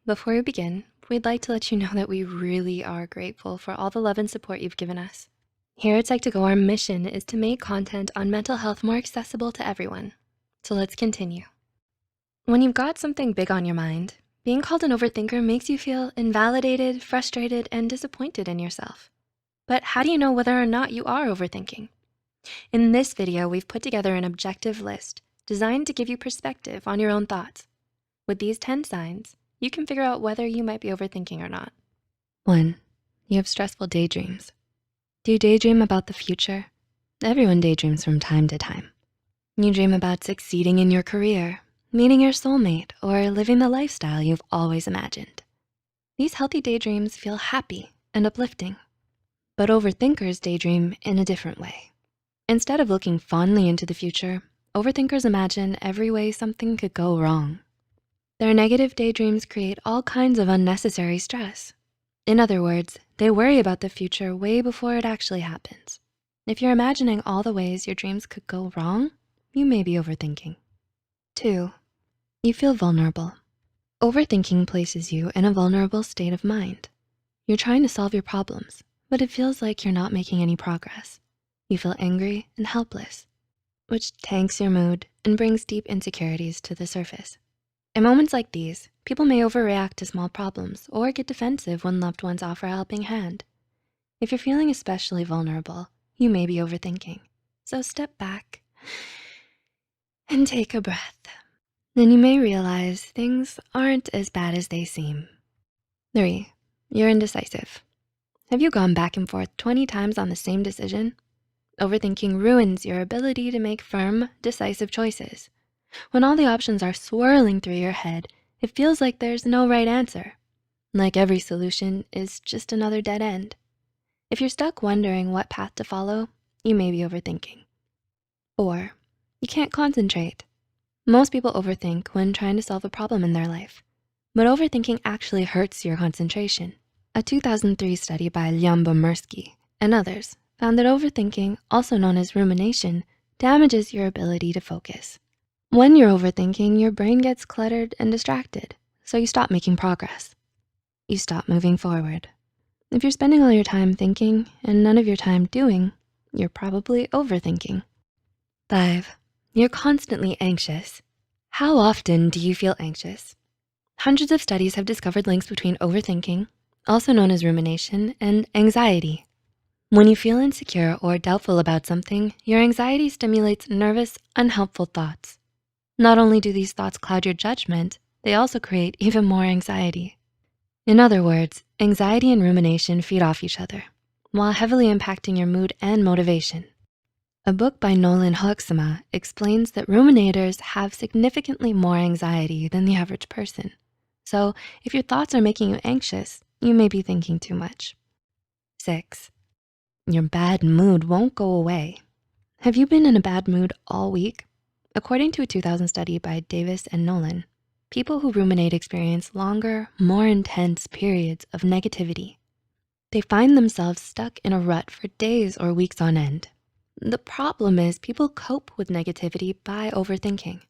Before we begin, we'd like to let you know that we really are grateful for all the love and support you've given us. Here at Psych2Go, our mission is to make content on mental health more accessible to everyone. So let's continue. When you've got something big on your mind, being called an overthinker makes you feel invalidated, frustrated, and disappointed in yourself. But how do you know whether or not you are overthinking? In this video, we've put together an objective list designed to give you perspective on your own thoughts. With these 10 signs, you can figure out whether you might be overthinking or not. 1, you have stressful daydreams. Do you daydream about the future? Everyone daydreams from time to time. You dream about succeeding in your career, meeting your soulmate, or living the lifestyle you've always imagined. These healthy daydreams feel happy and uplifting, but overthinkers daydream in a different way. Instead of looking fondly into the future, overthinkers imagine every way something could go wrong. Their negative daydreams create all kinds of unnecessary stress. In other words, they worry about the future way before it actually happens. If you're imagining all the ways your dreams could go wrong, you may be overthinking. 2, you feel vulnerable. Overthinking places you in a vulnerable state of mind. You're trying to solve your problems, but it feels like you're not making any progress. You feel angry and helpless, which tanks your mood and brings deep insecurities to the surface. In moments like these, people may overreact to small problems or get defensive when loved ones offer a helping hand. If you're feeling especially vulnerable, you may be overthinking. So step back and take a breath. Then you may realize things aren't as bad as they seem. 3, you're indecisive. Have you gone back and forth 20 times on the same decision? Overthinking ruins your ability to make firm, decisive choices. When all the options are swirling through your head, it feels like there's no right answer. Like every solution is just another dead end. If you're stuck wondering what path to follow, you may be overthinking. 4, you can't concentrate. Most people overthink when trying to solve a problem in their life, but overthinking actually hurts your concentration. A 2003 study by Lyubomirsky and others found that overthinking, also known as rumination, damages your ability to focus. When you're overthinking, your brain gets cluttered and distracted, so you stop making progress. You stop moving forward. If you're spending all your time thinking and none of your time doing, you're probably overthinking. 5, you're constantly anxious. How often do you feel anxious? Hundreds of studies have discovered links between overthinking, also known as rumination, and anxiety. When you feel insecure or doubtful about something, your anxiety stimulates nervous, unhelpful thoughts. Not only do these thoughts cloud your judgment, they also create even more anxiety. In other words, anxiety and rumination feed off each other, while heavily impacting your mood and motivation. A book by Nolan Hoeksema explains that ruminators have significantly more anxiety than the average person. So if your thoughts are making you anxious, you may be thinking too much. 6, your bad mood won't go away. Have you been in a bad mood all week? According to a 2000 study by Davis and Nolan, people who ruminate experience longer, more intense periods of negativity. They find themselves stuck in a rut for days or weeks on end. The problem is people cope with negativity by overthinking,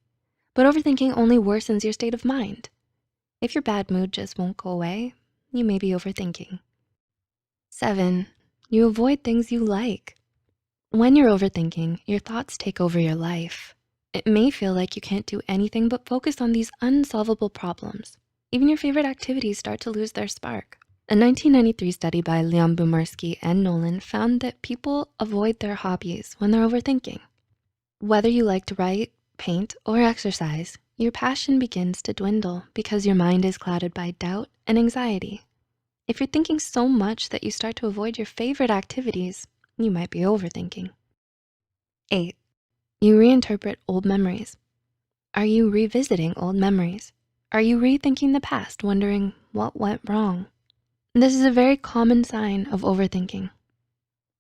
but overthinking only worsens your state of mind. If your bad mood just won't go away, you may be overthinking. 7, you avoid things you like. When you're overthinking, your thoughts take over your life. It may feel like you can't do anything but focus on these unsolvable problems. Even your favorite activities start to lose their spark. A 1993 study by Lyubomirsky and Nolan found that people avoid their hobbies when they're overthinking. Whether you like to write, paint, or exercise, your passion begins to dwindle because your mind is clouded by doubt and anxiety. If you're thinking so much that you start to avoid your favorite activities, you might be overthinking. 8, you reinterpret old memories. Are you revisiting old memories? Are you rethinking the past, wondering what went wrong? This is a very common sign of overthinking.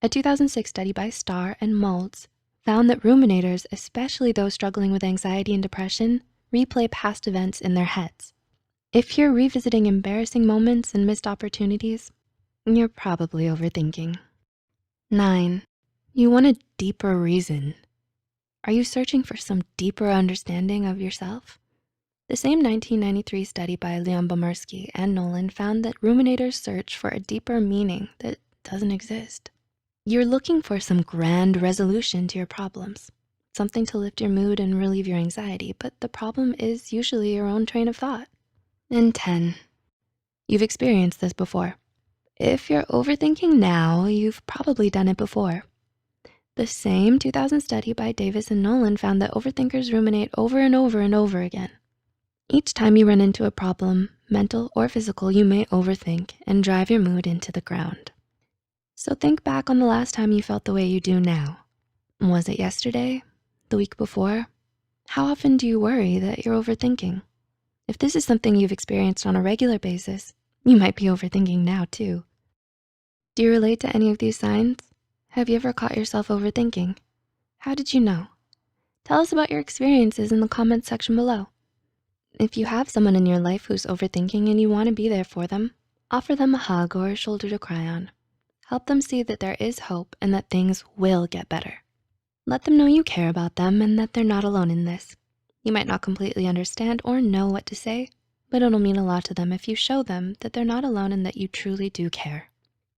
A 2006 study by Starr and Maltz found that ruminators, especially those struggling with anxiety and depression, replay past events in their heads. If you're revisiting embarrassing moments and missed opportunities, you're probably overthinking. 9, you want a deeper reason. Are you searching for some deeper understanding of yourself? The same 1993 study by Leon Bomersky and Nolan found that ruminators search for a deeper meaning that doesn't exist. You're looking for some grand resolution to your problems, something to lift your mood and relieve your anxiety, but the problem is usually your own train of thought. And 10, you've experienced this before. If you're overthinking now, you've probably done it before. The same 2000 study by Davis and Nolan found that overthinkers ruminate over and over and over again. Each time you run into a problem, mental or physical, you may overthink and drive your mood into the ground. So think back on the last time you felt the way you do now. Was it yesterday? The week before? How often do you worry that you're overthinking? If this is something you've experienced on a regular basis, you might be overthinking now too. Do you relate to any of these signs? Have you ever caught yourself overthinking? How did you know? Tell us about your experiences in the comments section below. If you have someone in your life who's overthinking and you wanna be there for them, offer them a hug or a shoulder to cry on. Help them see that there is hope and that things will get better. Let them know you care about them and that they're not alone in this. You might not completely understand or know what to say, but it'll mean a lot to them if you show them that they're not alone and that you truly do care.